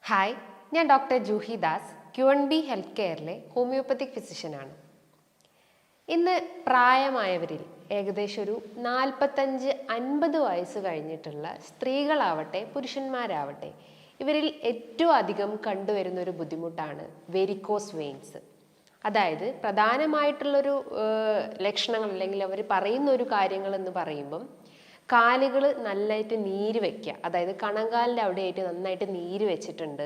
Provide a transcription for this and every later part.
Hi, ഞാൻ doctor Juhi Das, QNB health കെയറിലെ homeopathic ഫിസിഷ്യനാണ്. ഇന്ന് പ്രായമായവരിൽ ഏകദേശം ഒരു 45-50 വയസ്സ് കഴിഞ്ഞിട്ടുള്ള സ്ത്രീകളാവട്ടെ പുരുഷന്മാരാവട്ടെ ഇവരിൽ ഏറ്റവും അധികം കണ്ടുവരുന്ന ഒരു ബുദ്ധിമുട്ടാണ് വെരിക്കോസ് വെയിൻസ്. അതായത് പ്രധാനമായിട്ടുള്ളൊരു ലക്ഷണങ്ങൾ അല്ലെങ്കിൽ അവർ പറയുന്ന ഒരു കാര്യങ്ങൾ എന്ന് പറയുമ്പം കാലുകൾ നന്നായിട്ട് നീര് വയ്ക്കുക, അതായത് കണങ്കാലിൻ്റെ അവിടെയായിട്ട് നന്നായിട്ട് നീര് വെച്ചിട്ടുണ്ട്.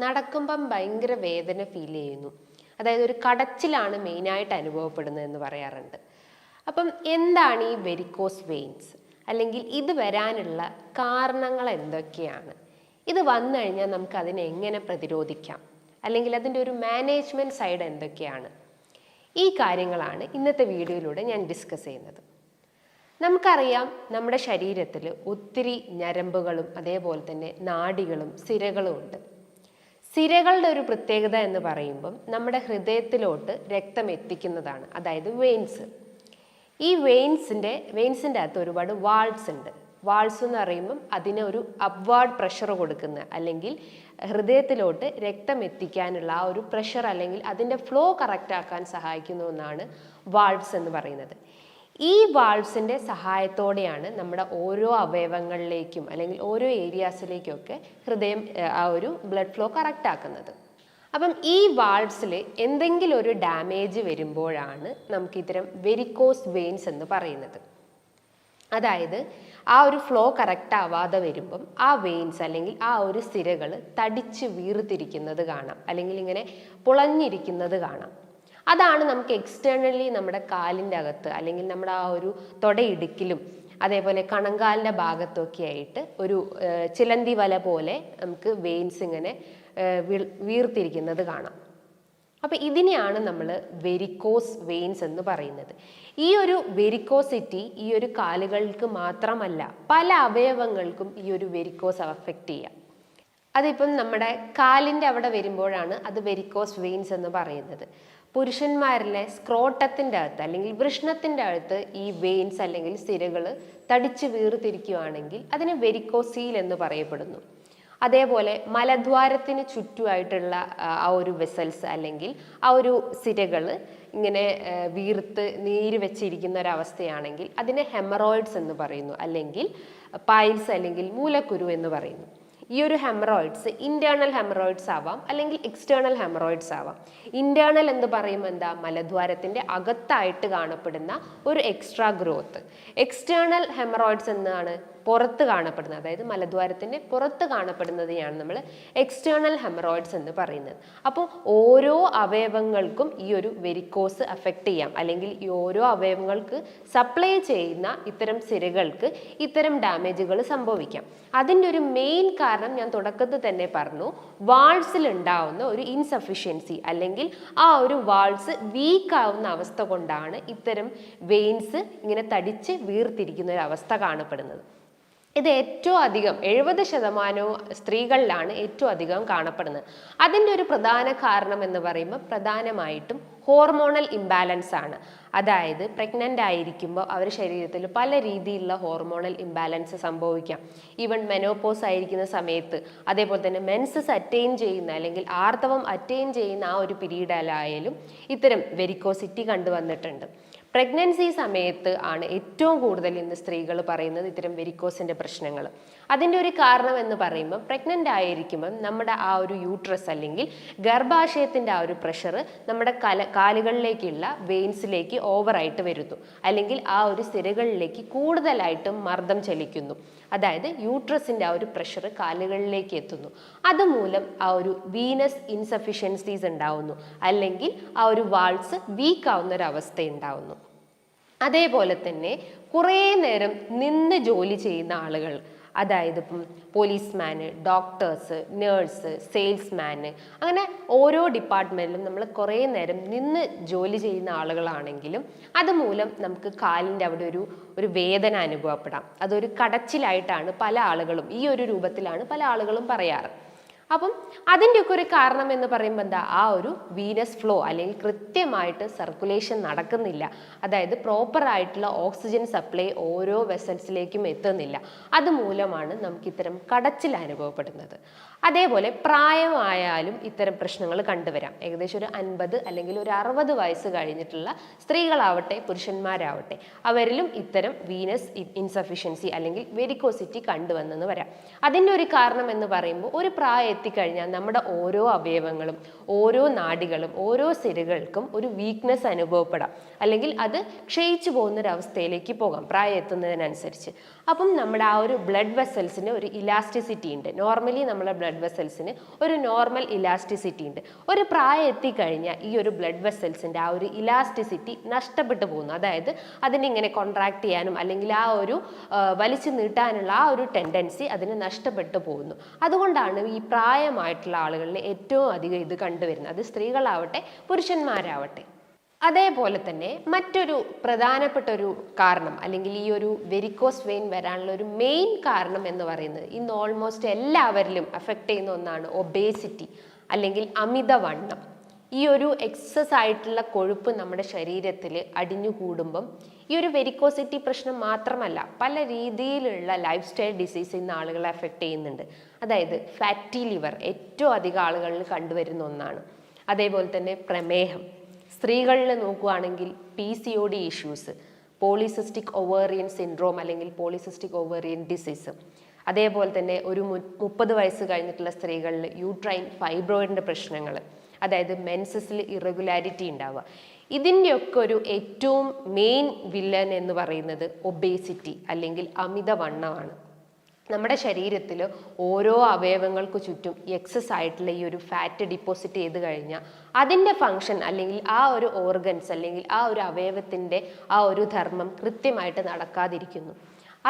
നടക്കുമ്പം ഭയങ്കര വേദന ഫീൽ ചെയ്യുന്നു, അതായത് ഒരു കടച്ചിലാണ് മെയിനായിട്ട് അനുഭവപ്പെടുന്നതെന്ന് പറയാറുണ്ട്. അപ്പം എന്താണ് ഈ വെരിക്കോസ് വെയിൻസ്, അല്ലെങ്കിൽ ഇത് വരാനുള്ള കാരണങ്ങൾ എന്തൊക്കെയാണ്, ഇത് വന്നു കഴിഞ്ഞാൽ നമുക്ക് അതിനെ എങ്ങനെ പ്രതിരോധിക്കാം, അല്ലെങ്കിൽ അതിൻ്റെ ഒരു മാനേജ്മെൻറ്റ് സൈഡ് എന്തൊക്കെയാണ്, ഈ കാര്യങ്ങളാണ് ഇന്നത്തെ വീഡിയോയിലൂടെ ഞാൻ ഡിസ്കസ് ചെയ്യുന്നത്. നമുക്കറിയാം, നമ്മുടെ ശരീരത്തിൽ ഒത്തിരി ഞരമ്പുകളും അതേപോലെ തന്നെ നാഡികളും സിരകളും ഉണ്ട്. സിരകളുടെ ഒരു പ്രത്യേകത എന്ന് പറയുമ്പം നമ്മുടെ ഹൃദയത്തിലോട്ട് രക്തം എത്തിക്കുന്നതാണ്, അതായത് വെയിൻസ്. ഈ വെയിൻസിൻ്റെ അകത്ത് ഒരുപാട് വാൾസ് ഉണ്ട്. വാൾസ് എന്ന് പറയുമ്പം അതിന് ഒരു അപ്വാർഡ് പ്രഷർ കൊടുക്കുന്ന, അല്ലെങ്കിൽ ഹൃദയത്തിലോട്ട് രക്തം എത്തിക്കാനുള്ള ആ ഒരു പ്രഷർ അല്ലെങ്കിൽ അതിൻ്റെ ഫ്ലോ കറക്റ്റ് ആക്കാൻ സഹായിക്കുന്ന ഒന്നാണ് വാൾവ്സ് എന്ന് പറയുന്നത്. ഈ വാൾവ്സിൻ്റെ സഹായത്തോടെയാണ് നമ്മുടെ ഓരോ അവയവങ്ങളിലേക്കും അല്ലെങ്കിൽ ഓരോ ഏരിയാസിലേക്കൊക്കെ ഹൃദയം ആ ഒരു ബ്ലഡ് ഫ്ലോ കറക്റ്റ് ആക്കുന്നത്. അപ്പം ഈ വാൾവ്സിൽ എന്തെങ്കിലും ഒരു ഡാമേജ് വരുമ്പോഴാണ് നമുക്ക് ഇത്തരം വെരിക്കോസ് വെയിൻസ് എന്ന് പറയുന്നത്. അതായത് ആ ഒരു ഫ്ലോ കറക്റ്റ് ആവാതെ വരുമ്പം ആ വെയിൻസ് അല്ലെങ്കിൽ ആ ഒരു സിരകൾ തടിച്ച് വീർത്തിരിക്കുന്നത് കാണാം, അല്ലെങ്കിൽ ഇങ്ങനെ പുളഞ്ഞിരിക്കുന്നത് കാണാം. അതാണ് നമുക്ക് എക്സ്റ്റേണലി നമ്മുടെ കാലിൻ്റെ അകത്ത് അല്ലെങ്കിൽ നമ്മുടെ ആ ഒരു തൊടയിടുക്കിലും അതേപോലെ കണങ്കാലിൻ്റെ ഭാഗത്തൊക്കെ ആയിട്ട് ഒരു ചിലന്തി വല പോലെ നമുക്ക് വെയിൻസ് ഇങ്ങനെ വീർത്തിരിക്കുന്നത് കാണാം. അപ്പം ഇതിനെയാണ് നമ്മൾ വെരിക്കോസ് വെയിൻസ് എന്ന് പറയുന്നത്. ഈ ഒരു വെരിക്കോസിറ്റി ഈ ഒരു കാലുകൾക്ക് മാത്രമല്ല, പല അവയവങ്ങൾക്കും ഈ ഒരു വെരിക്കോസ് അഫക്റ്റ് ചെയ്യാം. അതിപ്പം നമ്മുടെ കാലിൻ്റെ അവിടെ വരുമ്പോഴാണ് അത് വെരിക്കോസ് വെയിൻസ് എന്ന് പറയുന്നത്. പുരുഷന്മാരിലെ സ്ക്രോട്ടത്തിൻ്റെ അകത്ത് അല്ലെങ്കിൽ വൃഷ്ണത്തിൻ്റെ അകത്ത് ഈ വെയിൻസ് അല്ലെങ്കിൽ സിരകൾ തടിച്ച് വീർത്തിരിക്കുകയാണെങ്കിൽ അതിന് വെരിക്കോസീൽ എന്ന് പറയപ്പെടുന്നു. അതേപോലെ മലദ്വാരത്തിന് ചുറ്റുമായിട്ടുള്ള ആ ഒരു വെസൽസ് അല്ലെങ്കിൽ ആ ഒരു സിരകൾ ഇങ്ങനെ വീർത്ത് നീര് വെച്ചിരിക്കുന്ന ഒരവസ്ഥയാണെങ്കിൽ അതിനെ ഹെമറോയിഡ്സ് എന്ന് പറയുന്നു, അല്ലെങ്കിൽ പൈൽസ് അല്ലെങ്കിൽ മൂലക്കുരു എന്ന് പറയുന്നു. ഈ ഒരു ഹെമറോയിഡ്സ് ഇന്റേണൽ ഹെമറോയിഡ്സ് ആവാം അല്ലെങ്കിൽ എക്സ്റ്റേണൽ ഹെമറോയിഡ്സ് ആവാം. ഇന്റേണൽ എന്ന് പറയുമ്പോൾ എന്താ, മലദ്വാരത്തിന്റെ അകത്തായിട്ട് കാണപ്പെടുന്ന ഒരു എക്സ്ട്രാ ഗ്രോത്ത്. എക്സ്റ്റേണൽ ഹെമറോയിഡ്സ് എന്നാണ് പുറത്ത് കാണപ്പെടുന്നത്, അതായത് മലദ്വാരത്തിന്റെ പുറത്ത് കാണപ്പെടുന്നതിനെയാണ് നമ്മൾ എക്സ്റ്റേണൽ ഹെമറോയിഡ്സ് എന്ന് പറയുന്നത്. അപ്പോൾ ഓരോ അവയവങ്ങൾക്കും ഈ ഒരു വെരിക്കോസ് അഫക്റ്റ് ചെയ്യാം, അല്ലെങ്കിൽ ഈ ഓരോ അവയവങ്ങൾക്ക് സപ്ലൈ ചെയ്യുന്ന ഇത്തരം സിരകൾക്ക് ഇത്തരം ഡാമേജുകൾ സംഭവിക്കാം. അതിൻ്റെ ഒരു മെയിൻ കാരണം ഞാൻ തുടക്കത്തിൽ തന്നെ പറഞ്ഞു, വാൾസിൽ ഉണ്ടാവുന്ന ഒരു ഇൻസഫിഷ്യൻസി അല്ലെങ്കിൽ ആ ഒരു വാൾസ് വീക്ക് ആവുന്ന അവസ്ഥ കൊണ്ടാണ് ഇത്തരം വെയിൻസ് ഇങ്ങനെ തടിച്ച് വീർത്തിരിക്കുന്ന ഒരു അവസ്ഥ കാണപ്പെടുന്നത്. ഇത് ഏറ്റവും അധികം 70% സ്ത്രീകളിലാണ് ഏറ്റവും അധികം കാണപ്പെടുന്നത്. അതിൻ്റെ ഒരു പ്രധാന കാരണം എന്ന് പറയുമ്പോൾ പ്രധാനമായിട്ടും ഹോർമോണൽ ഇംബാലൻസ് ആണ്. അതായത് പ്രഗ്നൻ്റ് ആയിരിക്കുമ്പോൾ അവരുടെ ശരീരത്തിൽ പല രീതിയിലുള്ള ഹോർമോണൽ ഇംബാലൻസ് സംഭവിക്കാം. ഈവൻ മെനോപോസ് ആയിരിക്കുന്ന സമയത്ത്, അതേപോലെ തന്നെ മെൻസസ് അറ്റൈൻ ചെയ്യുന്ന അല്ലെങ്കിൽ ആർത്തവം അറ്റൈൻ ചെയ്യുന്ന ആ ഒരു പീരീഡിലായാലും ഇത്തരം വെരിക്കോസിറ്റി കണ്ടുവന്നിട്ടുണ്ട്. പ്രഗ്നൻസി സമയത്ത് ആണ് ഏറ്റവും കൂടുതൽ ഇന്ന് സ്ത്രീകൾ പറയുന്നത് ഇത്തരം വെരിക്കോസിൻ്റെ പ്രശ്നങ്ങൾ. അതിൻ്റെ ഒരു കാരണം എന്ന് പറയുമ്പോൾ പ്രഗ്നൻ്റ് ആയിരിക്കുമ്പം നമ്മുടെ ആ ഒരു യൂട്രസ് അല്ലെങ്കിൽ ഗർഭാശയത്തിൻ്റെ ആ ഒരു പ്രഷർ നമ്മുടെ കാലുകളിലേക്കുള്ള വെയിൻസിലേക്ക് ഓവറായിട്ട് വരുന്നു, അല്ലെങ്കിൽ ആ ഒരു സിരകളിലേക്ക് കൂടുതലായിട്ടും മർദ്ദം ചെലുത്തുന്നു. അതായത് യൂട്രസിൻ്റെ ആ ഒരു പ്രഷർ കാലുകളിലേക്ക് എത്തുന്നു. അതുമൂലം ആ ഒരു വീനസ് ഇൻസഫിഷ്യൻസീസ് ഉണ്ടാവുന്നു, അല്ലെങ്കിൽ ആ ഒരു വാൾസ് വീക്ക് ആവുന്ന ഒരു അവസ്ഥ ഉണ്ടാവുന്നു. അതേപോലെ തന്നെ കുറേ നേരം നിന്ന് ജോലി ചെയ്യുന്ന ആളുകൾ, അതായത് ഇപ്പം പോലീസ്മാന്, ഡോക്ടേഴ്സ്, നേഴ്സ്, സെയിൽസ്മാന്, അങ്ങനെ ഓരോ ഡിപ്പാർട്ട്മെൻറ്റിലും നമ്മൾ കുറേ നേരം നിന്ന് ജോലി ചെയ്യുന്ന ആളുകളാണെങ്കിലും അതുമൂലം നമുക്ക് കാലിൻ്റെ അവിടെ ഒരു വേദന അനുഭവപ്പെടാം. അതൊരു കടച്ചിലായിട്ടാണ് പല ആളുകളും, ഈ ഒരു രൂപത്തിലാണ് പല ആളുകളും പറയാറ്. അപ്പം അതിൻ്റെയൊക്കെ ഒരു കാരണം എന്ന് പറയുമ്പോൾ എന്താ, ആ ഒരു വീനസ് ഫ്ലോ അല്ലെങ്കിൽ കൃത്യമായിട്ട് സർക്കുലേഷൻ നടക്കുന്നില്ല, അതായത് പ്രോപ്പർ ആയിട്ടുള്ള ഓക്സിജൻ സപ്ലൈ ഓരോ വെസൽസിലേക്കും എത്തുന്നില്ല. അതുമൂലമാണ് നമുക്ക് ഇത്തരം കടച്ചിൽ അനുഭവപ്പെടുന്നത്. അതേപോലെ പ്രായമായാലും ഇത്തരം പ്രശ്നങ്ങൾ കണ്ടുവരാം. ഏകദേശം ഒരു 50 അല്ലെങ്കിൽ ഒരു 60 വയസ്സ് കഴിഞ്ഞിട്ടുള്ള സ്ത്രീകളാവട്ടെ പുരുഷന്മാരാവട്ടെ അവരിലും ഇത്തരം വീനസ് ഇൻസഫിഷ്യൻസി അല്ലെങ്കിൽ വെരിക്കോസിറ്റി കണ്ടുവന്നെന്ന് വരാം. അതിൻ്റെ ഒരു കാരണം എന്ന് പറയുമ്പോൾ ഒരു പ്രായം എത്തിക്കഴിഞ്ഞാൽ നമ്മുടെ ഓരോ അവയവങ്ങളും ഓരോ നാഡികളും ഓരോ സിരകൾക്കും ഒരു വീക്ക്നെസ് അനുഭവപ്പെടാം, അല്ലെങ്കിൽ അത് ക്ഷയിച്ചു പോകുന്നൊരവസ്ഥയിലേക്ക് പോകാം പ്രായം എത്തുന്നതിനനുസരിച്ച്. അപ്പം നമ്മുടെ ആ ഒരു ബ്ലഡ് വെസൽസിന് ഒരു ഇലാസ്റ്റിസിറ്റി ഉണ്ട്. നോർമലി നമ്മളെ ബ്ലഡ് വെസൽസിന് ഒരു നോർമൽ ഇലാസ്റ്റിസിറ്റി ഉണ്ട്. ഒരു പ്രായം എത്തിക്കഴിഞ്ഞാൽ ഈ ഒരു ബ്ലഡ് വെസൽസിൻ്റെ ആ ഒരു ഇലാസ്റ്റിസിറ്റി നഷ്ടപ്പെട്ടു പോകുന്നു. അതായത് അതിനിങ്ങനെ കോൺട്രാക്ട് ചെയ്യാനും അല്ലെങ്കിൽ ആ ഒരു വലിച്ചു നീട്ടാനുള്ള ആ ഒരു ടെൻഡൻസി അതിന് നഷ്ടപ്പെട്ടു പോകുന്നു. അതുകൊണ്ടാണ് ഈ പ്രായമായിട്ടുള്ള ആളുകളിൽ ഏറ്റവും അധികം ഇത് കണ്ടുവരുന്നത്, അത് സ്ത്രീകളാവട്ടെ പുരുഷന്മാരാവട്ടെ. അതേപോലെ തന്നെ മറ്റൊരു പ്രധാനപ്പെട്ട ഒരു കാരണം അല്ലെങ്കിൽ ഈ ഒരു വെരിക്കോസ് വെയിൻ വരാനുള്ള ഒരു മെയിൻ കാരണം എന്ന് പറയുന്നത് ഇന്ന് ഓൾമോസ്റ്റ് എല്ലാവരിലും അഫക്റ്റ് ചെയ്യുന്ന ഒന്നാണ് ഒബേസിറ്റി അല്ലെങ്കിൽ അമിതവണ്ണം. ഈ ഒരു എക്സസ് ആയിട്ടുള്ള കൊഴുപ്പ് നമ്മുടെ ശരീരത്തിൽ അടിഞ്ഞു കൂടുമ്പം ഈ ഒരു വെരിക്കോസിറ്റി പ്രശ്നം മാത്രമല്ല പല രീതിയിലുള്ള ലൈഫ് സ്റ്റൈൽ ഡിസീസ് ഇന്ന് ആളുകളെ അഫക്റ്റ് ചെയ്യുന്നുണ്ട്. അതായത് ഫാറ്റി ലിവർ ഏറ്റവും അധികം ആളുകളിൽ കണ്ടുവരുന്ന ഒന്നാണ്. അതേപോലെ തന്നെ പ്രമേഹം, സ്ത്രീകളിൽ നോക്കുകയാണെങ്കിൽ PCOD issues, polycystic ovarian syndrome അല്ലെങ്കിൽ പോളിസിസ്റ്റിക് ഒവേറിയൻ ഡിസീസ്. അതേപോലെ തന്നെ ഒരു 30 വയസ്സ് കഴിഞ്ഞിട്ടുള്ള സ്ത്രീകളിൽ യൂട്രൈൻ ഫൈബ്രോയിഡിൻ്റെ പ്രശ്നങ്ങൾ, അതായത് മെൻസസിൽ ഇറഗുലാരിറ്റി ഉണ്ടാവുക. ഇതിൻ്റെയൊക്കെ ഒരു ഏറ്റവും മെയിൻ വില്ലൻ എന്ന് പറയുന്നത് ഒബേസിറ്റി അല്ലെങ്കിൽ അമിതവണ്ണമാണ്. നമ്മുടെ ശരീരത്തിൽ ഓരോ അവയവങ്ങൾക്ക് ചുറ്റും എക്സസ് ആയിട്ടുള്ള ഈ ഒരു ഫാറ്റ് ഡിപ്പോസിറ്റ് ചെയ്ത് കഴിഞ്ഞാൽ അതിൻ്റെ ഫങ്ഷൻ അല്ലെങ്കിൽ ആ ഒരു ഓർഗൻസ് അല്ലെങ്കിൽ ആ ഒരു അവയവത്തിൻ്റെ ആ ഒരു ധർമ്മം കൃത്യമായിട്ട് നടക്കാതിരിക്കുന്നു.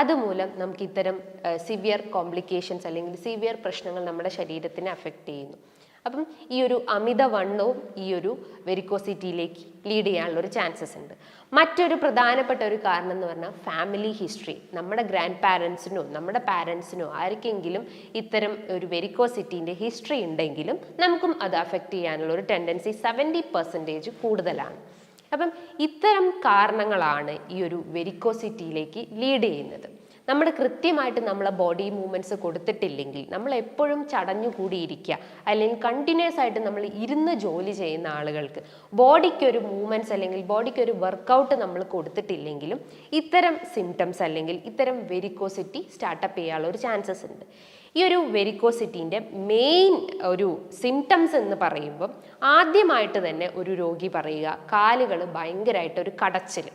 അതുമൂലം നമുക്ക് ഇത്തരം സിവിയർ കോംപ്ലിക്കേഷൻസ് അല്ലെങ്കിൽ സിവിയർ പ്രശ്നങ്ങൾ നമ്മുടെ ശരീരത്തിനെ അഫക്റ്റ് ചെയ്യുന്നു. അപ്പം ഈ ഒരു അമിതവണ്ണവും ഈ ഒരു വെരിക്കോസിറ്റിയിലേക്ക് ലീഡ് ചെയ്യാനുള്ള ഒരു ചാൻസസ് ഉണ്ട്. മറ്റൊരു പ്രധാനപ്പെട്ട ഒരു കാരണം എന്ന് പറഞ്ഞാൽ ഫാമിലി ഹിസ്റ്ററി. നമ്മുടെ ഗ്രാൻഡ് പാരൻസിനോ നമ്മുടെ പാരൻസിനോ ആർക്കെങ്കിലും ഇത്തരം ഒരു വെരിക്കോസിറ്റീൻ്റെ ഹിസ്റ്ററി ഉണ്ടെങ്കിലും നമുക്കും അത് അഫക്റ്റ് ചെയ്യാനുള്ള ഒരു ടെൻഡൻസി 70% കൂടുതലാണ്. അപ്പം ഇത്തരം കാരണങ്ങളാണ് ഈ ഒരു വെരിക്കോസിറ്റിയിലേക്ക് ലീഡ് ചെയ്യുന്നത്. നമ്മൾ കൃത്യമായിട്ട് നമ്മളെ ബോഡി മൂവ്മെൻറ്റ്സ് കൊടുത്തിട്ടില്ലെങ്കിൽ, നമ്മൾ എപ്പോഴും ചടഞ്ഞുകൂടിയിരിക്കുക അല്ലെങ്കിൽ കണ്ടിന്യൂസ് ആയിട്ട് നമ്മൾ ഇരുന്ന് ജോലി ചെയ്യുന്ന ആളുകൾക്ക് ബോഡിക്കൊരു മൂവ്മെൻറ്റ്സ് അല്ലെങ്കിൽ ബോഡിക്കൊരു വർക്കൗട്ട് നമ്മൾ കൊടുത്തിട്ടില്ലെങ്കിലും ഇത്തരം സിംറ്റംസ് അല്ലെങ്കിൽ ഇത്തരം വെരിക്കോസിറ്റി സ്റ്റാർട്ടപ്പ് ചെയ്യാനുള്ള ഒരു ചാൻസസ് ഉണ്ട്. ഈ ഒരു വെരിക്കോസിറ്റീൻ്റെ മെയിൻ ഒരു സിംറ്റംസ് എന്ന് പറയുമ്പം ആദ്യമായിട്ട് തന്നെ ഒരു രോഗി പറയുക കാലുകൾ ഭയങ്കരമായിട്ട് ഒരു കടച്ചിൽ,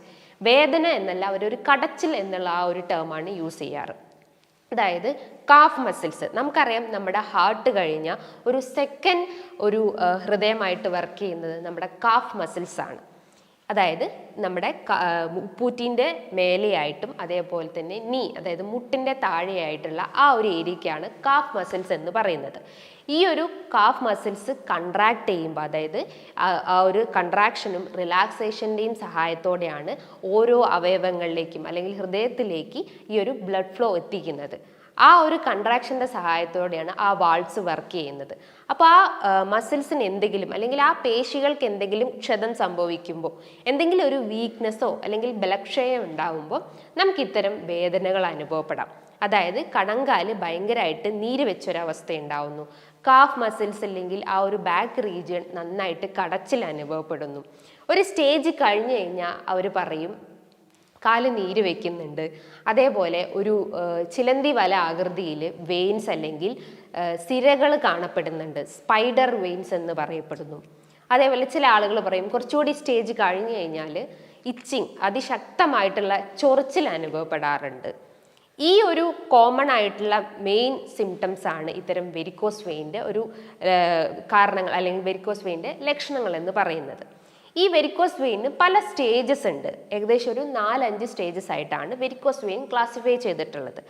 വേദന എന്നല്ല അവരൊരു കടച്ചിൽ എന്നുള്ള ആ ഒരു ടേമാണ് യൂസ് ചെയ്യാറ്. അതായത് കാഫ് മസിൽസ്, നമുക്കറിയാം നമ്മുടെ ഹാർട്ട് കഴിഞ്ഞാൽ ഒരു സെക്കൻഡ് ഒരു ഹൃദയമായിട്ട് വർക്ക് ചെയ്യുന്നത് നമ്മുടെ കാഫ് മസിൽസ് ആണ്. അതായത് നമ്മുടെ ഉപ്പൂറ്റിൻ്റെ മേലെയായിട്ടും അതേപോലെ തന്നെ അതായത് മുട്ടിൻ്റെ താഴെയായിട്ടുള്ള ആ ഒരു ഏരിയയ്ക്കാണ് കാഫ് മസിൽസ് എന്ന് പറയുന്നത്. ഈ ഒരു കാഫ് മസിൽസ് കൺട്രാക്ട് ചെയ്യുമ്പോൾ, അതായത് ആ ഒരു കൺട്രാക്ഷനും റിലാക്സേഷൻ്റെയും സഹായത്തോടെയാണ് ഓരോ അവയവങ്ങളിലേക്കും അല്ലെങ്കിൽ ഹൃദയത്തിലേക്ക് ഈ ഒരു ബ്ലഡ് ഫ്ലോ എത്തിക്കുന്നത്. ആ ഒരു കൺട്രാക്ഷൻ്റെ സഹായത്തോടെയാണ് ആ വാൾസ് വർക്ക് ചെയ്യുന്നത്. അപ്പോൾ ആ മസിൽസിന് എന്തെങ്കിലും അല്ലെങ്കിൽ ആ പേശികൾക്ക് എന്തെങ്കിലും ക്ഷതം സംഭവിക്കുമ്പോൾ, എന്തെങ്കിലും ഒരു വീക്ക്നെസ്സോ അല്ലെങ്കിൽ ബലക്ഷയം ഉണ്ടാകുമ്പോൾ നമുക്ക് ഇത്തരം വേദനകൾ അനുഭവപ്പെടാം. അതായത് കണങ്കാല് ഭയങ്കരമായിട്ട് നീര് വെച്ചൊരവസ്ഥ ഉണ്ടാവുന്നു. കാഫ് മസിൽസ് അല്ലെങ്കിൽ ആ ഒരു ബാക്ക് റീജിയൻ നന്നായിട്ട് കടച്ചിൽ അനുഭവപ്പെടുന്നു. ഒരു സ്റ്റേജ് കഴിഞ്ഞ് കഴിഞ്ഞാൽ അവർ പറയും കാല് നീര് വെക്കുന്നുണ്ട്. അതേപോലെ ഒരു ചിലന്തി വല ആകൃതിയിൽ വെയിൻസ് അല്ലെങ്കിൽ സിരകൾ കാണപ്പെടുന്നുണ്ട്, സ്പൈഡർ വെയിൻസ് എന്ന് പറയപ്പെടുന്നു. അതേപോലെ ചില ആളുകൾ പറയും കുറച്ചുകൂടി സ്റ്റേജ് കഴിഞ്ഞ് കഴിഞ്ഞാൽ ഇച്ചിങ്, അതിശക്തമായിട്ടുള്ള ചൊറിച്ചിൽ അനുഭവപ്പെടാറുണ്ട്. ഈ ഒരു കോമൺ ആയിട്ടുള്ള മെയിൻ സിംറ്റംസ് ആണ് ഇത്തരം വെരിക്കോസ് വെയിൻ്റെ ഒരു കാരണങ്ങൾ അല്ലെങ്കിൽ വെരിക്കോസ് വെയിൻ്റെ ലക്ഷണങ്ങൾ എന്ന് പറയുന്നത്. ഈ വെരിക്കോസ് വെയിന് പല സ്റ്റേജസ് ഉണ്ട്. ഏകദേശം ഒരു 4-5 സ്റ്റേജസ് ആയിട്ടാണ് വെരിക്കോസ് വെയിൻ ക്ലാസിഫൈ ചെയ്തിട്ടുള്ളത്.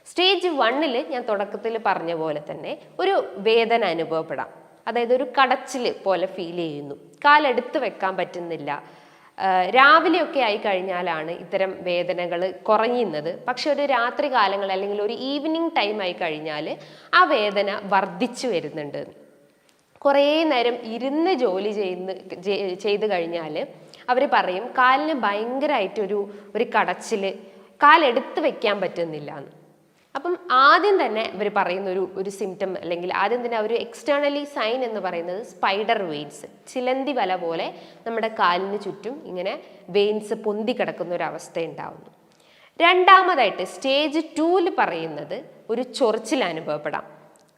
സ്റ്റേജ് 1 ഞാൻ തുടക്കത്തിൽ പറഞ്ഞ പോലെ തന്നെ ഒരു വേദന അനുഭവപ്പെടാം, അതായത് ഒരു കടച്ചിൽ പോലെ ഫീൽ ചെയ്യുന്നു, കാലെടുത്ത് വെക്കാൻ പറ്റുന്നില്ല, രാവിലെയൊക്കെ ആയി കഴിഞ്ഞാലാണ് ഇത്തരം വേദനകൾ കുറയുന്നത്. പക്ഷെ ഒരു രാത്രി കാലങ്ങൾ അല്ലെങ്കിൽ ഒരു ഈവനിങ് ടൈം ആയി കഴിഞ്ഞാൽ ആ വേദന വർദ്ധിച്ചു വരുന്നുണ്ട്. കുറേ നേരം ഇരുന്ന് ജോലി ചെയ്ത് കഴിഞ്ഞാൽ അവർ പറയും കാലിന് ഭയങ്കരമായിട്ടൊരു കടച്ചിൽ, കാലെടുത്ത് വെക്കാൻ പറ്റുന്നില്ല എന്ന്. അപ്പം ആദ്യം തന്നെ അവർ പറയുന്ന ഒരു സിംറ്റം അല്ലെങ്കിൽ ആദ്യം തന്നെ ഒരു എക്സ്റ്റേണലി സൈൻ എന്ന് പറയുന്നത് സ്പൈഡർ വെയിൻസ്, ചിലന്തി വല പോലെ നമ്മുടെ കാലിന് ചുറ്റും ഇങ്ങനെ വെയിൻസ് പൊന്തി കിടക്കുന്ന ഒരു അവസ്ഥ ഉണ്ടാവുന്നു. രണ്ടാമതായിട്ട് സ്റ്റേജ് 2 പറയുന്നത് ഒരു ചൊറിച്ചിൽ അനുഭവപ്പെടാം.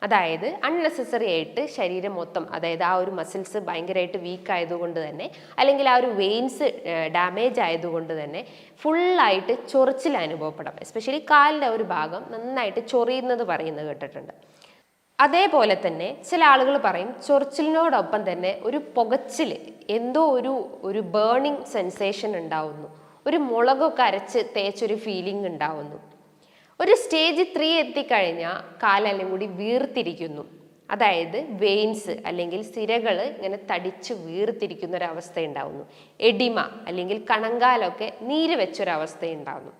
അതായത് അൺനെസസറി ആയിട്ട് ശരീരം മൊത്തം, അതായത് ആ ഒരു മസിൽസ് ഭയങ്കരമായിട്ട് വീക്ക് ആയതുകൊണ്ട് തന്നെ അല്ലെങ്കിൽ ആ ഒരു വെയിൻസ് ഡാമേജ് ആയതുകൊണ്ട് തന്നെ ഫുള്ളായിട്ട് ചൊറിച്ചിൽ അനുഭവപ്പെടാം. എസ്പെഷ്യലി കാലിൻ്റെ ഒരു ഭാഗം നന്നായിട്ട് ചൊറിയുന്നത് പറയുന്നത് കേട്ടിട്ടുണ്ട്. അതേപോലെ തന്നെ ചില ആളുകൾ പറയും ചൊറിച്ചിലിനോടൊപ്പം തന്നെ ഒരു പുകച്ചിൽ, എന്തോ ഒരു ബേണിംഗ് സെൻസേഷൻ ഉണ്ടാവുന്നു, ഒരു മുളകൊക്കെ അരച്ച് തേച്ചൊരു ഫീലിംഗ് ഉണ്ടാവുന്നു. ഒരു സ്റ്റേജ് 3 എത്തിക്കഴിഞ്ഞാൽ കാലെല്ലാം കൂടി വീർത്തിരിക്കുന്നു. അതായത് വെയിൻസ് അല്ലെങ്കിൽ സിരകൾ ഇങ്ങനെ തടിച്ച് വീർത്തിരിക്കുന്ന ഒരവസ്ഥ ഉണ്ടാവുന്നു. എഡിമ അല്ലെങ്കിൽ കണങ്കാലൊക്കെ നീര് വെച്ചൊരവസ്ഥ ഉണ്ടാവുന്നു.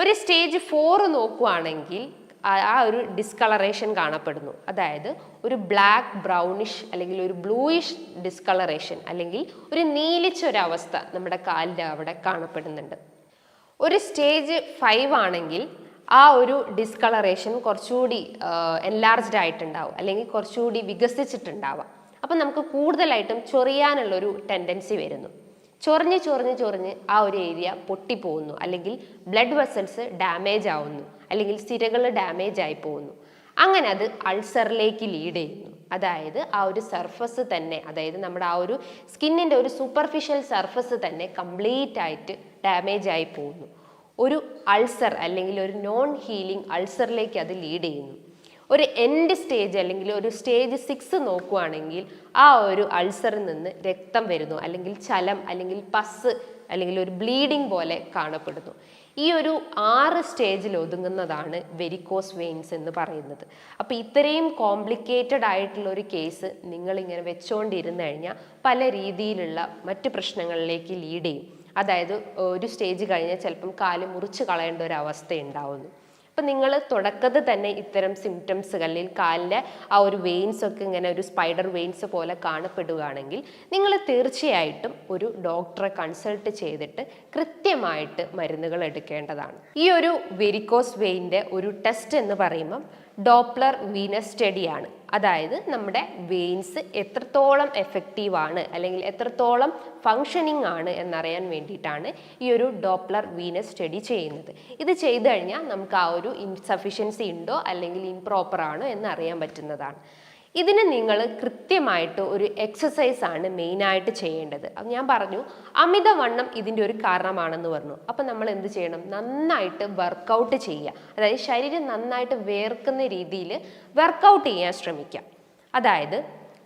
ഒരു സ്റ്റേജ് 4 നോക്കുകയാണെങ്കിൽ ആ ഒരു ഡിസ്കളറേഷൻ കാണപ്പെടുന്നു. അതായത് ഒരു ബ്ലാക്ക് ബ്രൗണിഷ് അല്ലെങ്കിൽ ഒരു ബ്ലൂയിഷ് ഡിസ്കളറേഷൻ അല്ലെങ്കിൽ ഒരു നീലിച്ചൊരവസ്ഥ നമ്മുടെ കാലിൻ്റെ അവിടെ കാണപ്പെടുന്നുണ്ട്. ഒരു സ്റ്റേജ് 5 ആണെങ്കിൽ ആ ഒരു ഡിസ്കളറേഷൻ കുറച്ചുകൂടി എൻലാർജ്ഡ് ആയിട്ടുണ്ടാവും അല്ലെങ്കിൽ കുറച്ചുകൂടി വികസിച്ചിട്ടുണ്ടാവാം. അപ്പം നമുക്ക് കൂടുതലായിട്ടും ചൊറിയാനുള്ളൊരു ടെൻഡൻസി വരുന്നു. ചൊറിഞ്ഞ് ആ ഒരു ഏരിയ പൊട്ടിപ്പോകുന്നു, അല്ലെങ്കിൽ ബ്ലഡ് വെസൽസ് ഡാമേജ് ആവുന്നു, അല്ലെങ്കിൽ സിരകൾ ഡാമേജ് ആയി പോകുന്നു. അങ്ങനെ അത് അൾസറിലേക്ക് ലീഡ് ചെയ്യുന്നു. അതായത് ആ ഒരു സർഫസ് തന്നെ, അതായത് നമ്മുടെ ആ ഒരു സ്കിന്നിൻ്റെ ഒരു സൂപ്പർഫിഷ്യൽ സർഫസ് തന്നെ കംപ്ലീറ്റ് ആയിട്ട് ഡാമേജ് ആയി പോകുന്നു. ഒരു അൾസർ അല്ലെങ്കിൽ ഒരു നോൺ ഹീലിംഗ് അൾസറിലേക്ക് അത് ലീഡ് ചെയ്യുന്നു. ഒരു എൻഡ് സ്റ്റേജ് അല്ലെങ്കിൽ ഒരു സ്റ്റേജ് 6 നോക്കുകയാണെങ്കിൽ ആ ഒരു അൾസറിൽ നിന്ന് രക്തം വരുന്നു, അല്ലെങ്കിൽ ചലം അല്ലെങ്കിൽ പസ് അല്ലെങ്കിൽ ഒരു ബ്ലീഡിങ് പോലെ കാണപ്പെടുന്നു. ഈ ഒരു 6 സ്റ്റേജിൽ ഒതുങ്ങുന്നതാണ് വെരിക്കോസ് വെയിൻസ് എന്ന് പറയുന്നത്. അപ്പോൾ ഇത്രയും കോംപ്ലിക്കേറ്റഡ് ആയിട്ടുള്ള ഒരു കേസ് നിങ്ങളിങ്ങനെ വെച്ചുകൊണ്ടിരുന്നു കഴിഞ്ഞാൽ പല രീതിയിലുള്ള മറ്റു പ്രശ്നങ്ങളിലേക്ക് ലീഡ് ചെയ്യും. അതായത് ഒരു സ്റ്റേജ് കഴിഞ്ഞാൽ ചിലപ്പം കാല് മുറിച്ച് കളയേണ്ട ഒരു അവസ്ഥ ഉണ്ടാവുന്നു. അപ്പം നിങ്ങൾ തുടക്കത്തിൽ തന്നെ ഇത്തരം സിംറ്റംസ് അല്ലെങ്കിൽ കാലിൻ്റെ ആ ഒരു വെയിൻസ് ഒക്കെ ഇങ്ങനെ ഒരു സ്പൈഡർ വെയിൻസ് പോലെ കാണപ്പെടുകയാണെങ്കിൽ നിങ്ങൾ തീർച്ചയായിട്ടും ഒരു ഡോക്ടറെ കൺസൾട്ട് ചെയ്തിട്ട് കൃത്യമായിട്ട് മരുന്നുകൾ എടുക്കേണ്ടതാണ്. ഈ ഒരു വെരിക്കോസ് വെയിൻ്റെ ഒരു ടെസ്റ്റ് എന്ന് പറയുമ്പം ഡോപ്ലർ വീനസ് സ്റ്റഡിയാണ്. അതായത് നമ്മുടെ വെയിൻസ് എത്രത്തോളം എഫക്റ്റീവ് ആണ് അല്ലെങ്കിൽ എത്രത്തോളം ഫങ്ഷനിങ് ആണ് എന്നറിയാൻ വേണ്ടിയിട്ടാണ് ഈ ഒരു ഡോപ്ലർ വീനസ് സ്റ്റഡി ചെയ്യുന്നത്. ഇത് ചെയ്തു കഴിഞ്ഞാൽ നമുക്ക് ആ ഒരു ഇൻസഫിഷ്യൻസി ഉണ്ടോ അല്ലെങ്കിൽ ഇംപ്രോപ്പർ ആണോ എന്നറിയാൻ പറ്റുന്നതാണ്. ഇതിന് നിങ്ങൾ കൃത്യമായിട്ട് ഒരു എക്സസൈസ് ആണ് മെയിനായിട്ട് ചെയ്യേണ്ടത്. അപ്പം ഞാൻ പറഞ്ഞു അമിതവണ്ണം ഇതിൻ്റെ ഒരു കാരണമാണെന്ന് പറഞ്ഞു. അപ്പം നമ്മൾ എന്ത് ചെയ്യണം? നന്നായിട്ട് വർക്കൗട്ട് ചെയ്യുക. അതായത് ശരീരം നന്നായിട്ട് വേർക്കുന്ന രീതിയിൽ വർക്കൗട്ട് ചെയ്യാൻ ശ്രമിക്കുക. അതായത്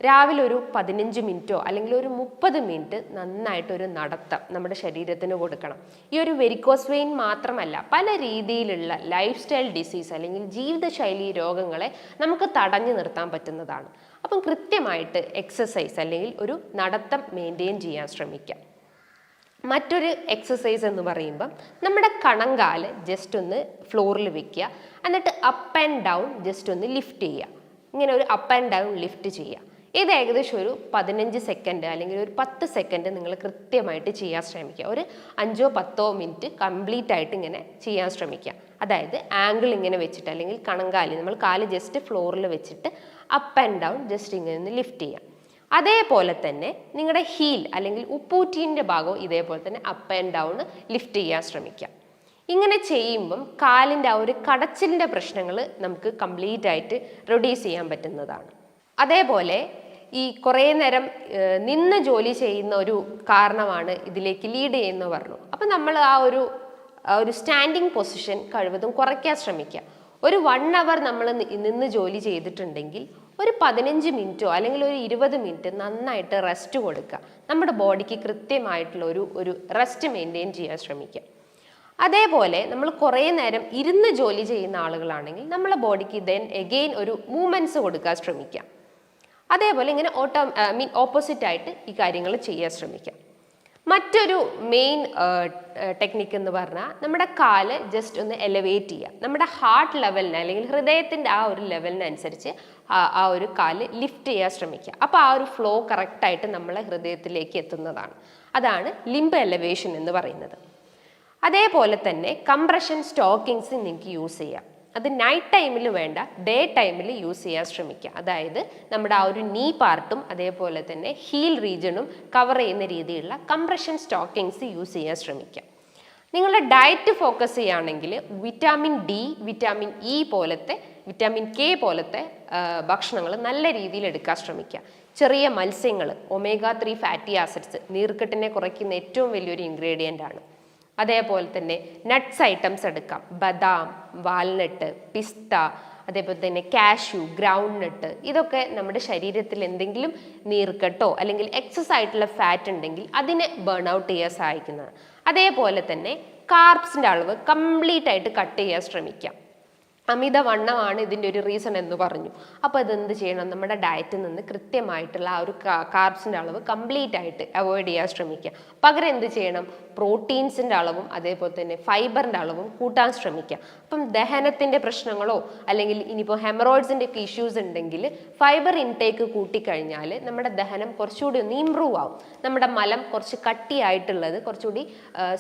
രാവിലെ ഒരു 15 മിനിറ്റോ അല്ലെങ്കിൽ ഒരു 30 മിനിറ്റ് നന്നായിട്ടൊരു നടത്തം നമ്മുടെ ശരീരത്തിന് കൊടുക്കണം. ഈ ഒരു വെരിക്കോസ് വെയിൻ മാത്രമല്ല, പല രീതിയിലുള്ള ലൈഫ് സ്റ്റൈൽ ഡിസീസ് അല്ലെങ്കിൽ ജീവിതശൈലി രോഗങ്ങളെ നമുക്ക് തടഞ്ഞു നിർത്താൻ പറ്റുന്നതാണ്. അപ്പം കൃത്യമായിട്ട് എക്സസൈസ് അല്ലെങ്കിൽ ഒരു നടത്തം മെയിൻറ്റെയിൻ ചെയ്യാൻ ശ്രമിക്കാം. മറ്റൊരു എക്സസൈസ് എന്ന് പറയുമ്പം നമ്മുടെ കണങ്കാല് ജസ്റ്റ് ഒന്ന് ഫ്ലോറിൽ വെക്കുക, എന്നിട്ട് അപ്പ് ആൻഡ് ഡൗൺ ജസ്റ്റ് ഒന്ന് ലിഫ്റ്റ് ചെയ്യുക. ഇങ്ങനെ ഒരു അപ്പ് ആൻഡ് ഡൗൺ ലിഫ്റ്റ് ചെയ്യുക. ഇത് ഏകദേശം ഒരു 15 സെക്കൻഡ് അല്ലെങ്കിൽ ഒരു 10 സെക്കൻഡ് നിങ്ങൾ കൃത്യമായിട്ട് ചെയ്യാൻ ശ്രമിക്കുക. ഒരു 5-10 മിനിറ്റ് കംപ്ലീറ്റ് ആയിട്ട് ഇങ്ങനെ ചെയ്യാൻ ശ്രമിക്കുക. അതായത് ആംഗിൾ ഇങ്ങനെ വെച്ചിട്ട് അല്ലെങ്കിൽ കണങ്കാല് നമ്മൾ കാല് ജസ്റ്റ് ഫ്ലോറിൽ വെച്ചിട്ട് അപ്പ് ആൻഡ് ഡൗൺ ജസ്റ്റ് ഇങ്ങനെ ഒന്ന് ലിഫ്റ്റ് ചെയ്യാം. അതേപോലെ തന്നെ നിങ്ങളുടെ ഹീൽ അല്ലെങ്കിൽ ഉപ്പൂറ്റീൻ്റെ ഭാഗവും ഇതേപോലെ തന്നെ അപ്പ് ആൻഡ് ഡൗൺ ലിഫ്റ്റ് ചെയ്യാൻ ശ്രമിക്കുക. ഇങ്ങനെ ചെയ്യുമ്പം കാലിൻ്റെ ആ ഒരു കടച്ചിലിൻ്റെ പ്രശ്നങ്ങൾ നമുക്ക് കംപ്ലീറ്റ് ആയിട്ട് റെഡ്യൂസ് ചെയ്യാൻ പറ്റുന്നതാണ്. അതേപോലെ ഈ കുറേ നേരം നിന്ന് ജോലി ചെയ്യുന്ന ഒരു കാരണമാണ് ഇതിലേക്ക് ലീഡ് ചെയ്യുന്ന പറഞ്ഞു. അപ്പം നമ്മൾ ആ ഒരു സ്റ്റാൻഡിങ് പൊസിഷൻ കഴിവതും കുറയ്ക്കാൻ ശ്രമിക്കുക. ഒരു 1 അവർ നമ്മൾ നിന്ന് ജോലി ചെയ്തിട്ടുണ്ടെങ്കിൽ ഒരു 15 മിനിറ്റോ അല്ലെങ്കിൽ ഒരു 20 മിനിറ്റ് നന്നായിട്ട് റെസ്റ്റ് കൊടുക്കുക. നമ്മുടെ ബോഡിക്ക് കൃത്യമായിട്ടുള്ള ഒരു റെസ്റ്റ് മെയിൻറ്റെയിൻ ചെയ്യാൻ ശ്രമിക്കുക. അതേപോലെ നമ്മൾ കുറേ നേരം ഇരുന്ന് ജോലി ചെയ്യുന്ന ആളുകളാണെങ്കിൽ നമ്മളെ ബോഡിക്ക് എഗെയിൻ ഒരു മൂവ്മെൻറ്റ്സ് കൊടുക്കാൻ ശ്രമിക്കുക. അതേപോലെ ഇങ്ങനെ ഓപ്പോസിറ്റ് ആയിട്ട് ഈ കാര്യങ്ങൾ ചെയ്യാൻ ശ്രമിക്കാം. മറ്റൊരു മെയിൻ ടെക്നിക്ക് എന്ന് പറഞ്ഞാൽ നമ്മുടെ കാല് ജസ്റ്റ് ഒന്ന് എലവേറ്റ് ചെയ്യുക. നമ്മുടെ ഹാർട്ട് ലെവലിന് അല്ലെങ്കിൽ ഹൃദയത്തിൻ്റെ ആ ഒരു ലെവലിനനുസരിച്ച് ആ ഒരു കാല് ലിഫ്റ്റ് ചെയ്യാൻ ശ്രമിക്കുക. അപ്പോൾ ആ ഒരു ഫ്ലോ കറക്റ്റായിട്ട് നമ്മളെ ഹൃദയത്തിലേക്ക് എത്തുന്നതാണ്. അതാണ് ലിംബ് എലവേഷൻ എന്ന് പറയുന്നത്. അതേപോലെ തന്നെ കംപ്രഷൻ സ്റ്റോക്കിങ്സ് നിങ്ങൾക്ക് യൂസ് ചെയ്യാം. അത് നൈറ്റ് ടൈമിൽ വേണ്ട, ഡേ ടൈമിൽ യൂസ് ചെയ്യാൻ ശ്രമിക്കുക. അതായത് നമ്മുടെ ആ ഒരു നീ പാർട്ടും അതേപോലെ തന്നെ ഹീൽ റീജിയണും കവർ ചെയ്യുന്ന രീതിയിലുള്ള കംപ്രഷൻ സ്റ്റോക്കിങ്സ് യൂസ് ചെയ്യാൻ ശ്രമിക്കുക. നിങ്ങളുടെ ഡയറ്റ് ഫോക്കസ് ചെയ്യുകയാണെങ്കിൽ വിറ്റാമിൻ ഡി, വിറ്റാമിൻ ഇ പോലത്തെ, വിറ്റാമിൻ കെ പോലത്തെ ഭക്ഷണങ്ങൾ നല്ല രീതിയിൽ എടുക്കാൻ ശ്രമിക്കുക. ചെറിയ മത്സ്യങ്ങൾ, ഒമേഗ 3 ഫാറ്റി ആസിഡ്സ് നീർക്കെട്ടിനെ കുറയ്ക്കുന്ന ഏറ്റവും വലിയൊരു ഇൻഗ്രീഡിയൻ്റ് ആണ്. അതേപോലെ തന്നെ നട്ട്സ് ഐറ്റംസ് എടുക്കാം. ബദാം, വാൽനട്ട്, പിസ്ത, അതേപോലെ തന്നെ കാഷ്യൂ, ഗ്രൗണ്ട് നട്ട്. ഇതൊക്കെ നമ്മുടെ ശരീരത്തിൽ എന്തെങ്കിലും നീർക്കെട്ടോ അല്ലെങ്കിൽ എക്സസ് ആയിട്ടുള്ള ഫാറ്റ് ഉണ്ടെങ്കിൽ അതിനെ ബേൺ ഔട്ട് ചെയ്യാൻ സഹായിക്കുന്നതാണ്. അതേപോലെ തന്നെ കാർബ്സിൻ്റെ അളവ് കംപ്ലീറ്റ് ആയിട്ട് കട്ട് ചെയ്യാൻ ശ്രമിക്കാം. അമിതവണ്ണമാണ് ഇതിൻ്റെ ഒരു റീസൺ എന്ന് പറഞ്ഞു. അപ്പോൾ അതെന്ത് ചെയ്യണം? നമ്മുടെ ഡയറ്റിൽ നിന്ന് കൃത്യമായിട്ടുള്ള ആ ഒരു കാർബ്സിൻ്റെ അളവ് കംപ്ലീറ്റ് ആയിട്ട് അവോയ്ഡ് ചെയ്യാൻ ശ്രമിക്കുക. പകരം എന്ത് ചെയ്യണം? പ്രോട്ടീൻസിൻ്റെ അളവും അതേപോലെ തന്നെ ഫൈബറിൻ്റെ അളവും കൂട്ടാൻ ശ്രമിക്കുക. അപ്പം ദഹനത്തിൻ്റെ പ്രശ്നങ്ങളോ അല്ലെങ്കിൽ ഇനിയിപ്പോൾ ഹെമറോയിഡ്സിൻ്റെ ഒക്കെ ഇഷ്യൂസ് ഉണ്ടെങ്കിൽ ഫൈബർ ഇൻടേക്ക് കൂട്ടിക്കഴിഞ്ഞാൽ നമ്മുടെ ദഹനം കുറച്ചുകൂടി ഒന്ന് ഇമ്പ്രൂവ് ആവും. നമ്മുടെ മലം കുറച്ച് കട്ടിയായിട്ടുള്ളത് കുറച്ചുകൂടി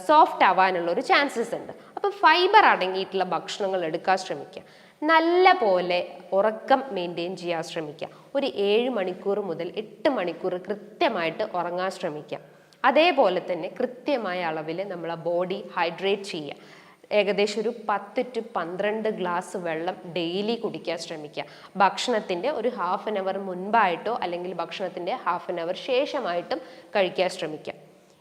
സോഫ്റ്റ് ആവാനുള്ള ഒരു ചാൻസസ് ഉണ്ട്. അപ്പോൾ ഫൈബർ അടങ്ങിയിട്ടുള്ള ഭക്ഷണങ്ങൾ എടുക്കാൻ ശ്രമിക്കുക. നല്ല പോലെ ഉറക്കം മെയിൻറ്റെയിൻ ചെയ്യാൻ ശ്രമിക്കുക. ഒരു 7 മണിക്കൂർ മുതൽ 8 മണിക്കൂർ കൃത്യമായിട്ട് ഉറങ്ങാൻ ശ്രമിക്കുക. അതേപോലെ തന്നെ കൃത്യമായ അളവിൽ നമ്മളെ ബോഡി ഹൈഡ്രേറ്റ് ചെയ്യുക. ഏകദേശം ഒരു 10 to 12 ഗ്ലാസ് വെള്ളം ഡെയിലി കുടിക്കാൻ ശ്രമിക്കുക. ഭക്ഷണത്തിൻ്റെ ഒരു ഹാഫ് ആൻ അവർ മുൻപായിട്ടോ അല്ലെങ്കിൽ ഭക്ഷണത്തിൻ്റെ ഹാഫ് ആൻ അവർ ശേഷമായിട്ടും കഴിക്കാൻ ശ്രമിക്കുക.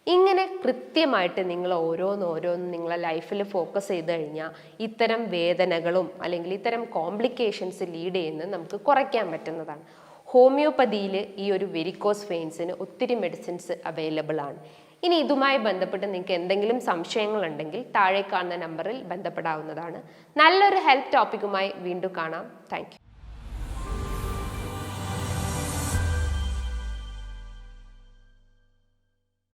ഇങ്ങനെ കൃത്യമായിട്ട് നിങ്ങൾ ഓരോന്നോരോന്ന് നിങ്ങളെ ലൈഫിൽ ഫോക്കസ് ചെയ്ത് കഴിഞ്ഞാൽ ഇത്തരം വേദനകളും അല്ലെങ്കിൽ ഇത്തരം കോംപ്ലിക്കേഷൻസ് ലീഡ് ചെയ്യുന്നത് നമുക്ക് കുറയ്ക്കാൻ പറ്റുന്നതാണ്. ഹോമിയോപ്പതിയിൽ ഈ ഒരു വെരിക്കോസ് വെയിൻസിന് ഒത്തിരി മെഡിസിൻസ് അവൈലബിൾ ആണ്. ഇനി ഇതുമായി ബന്ധപ്പെട്ട് നിങ്ങൾക്ക് എന്തെങ്കിലും സംശയങ്ങളുണ്ടെങ്കിൽ താഴെ കാണുന്ന നമ്പറിൽ ബന്ധപ്പെടാവുന്നതാണ്. നല്ലൊരു ഹെൽത്ത് ടോപ്പിക്കുമായി വീണ്ടും കാണാം. Thank you.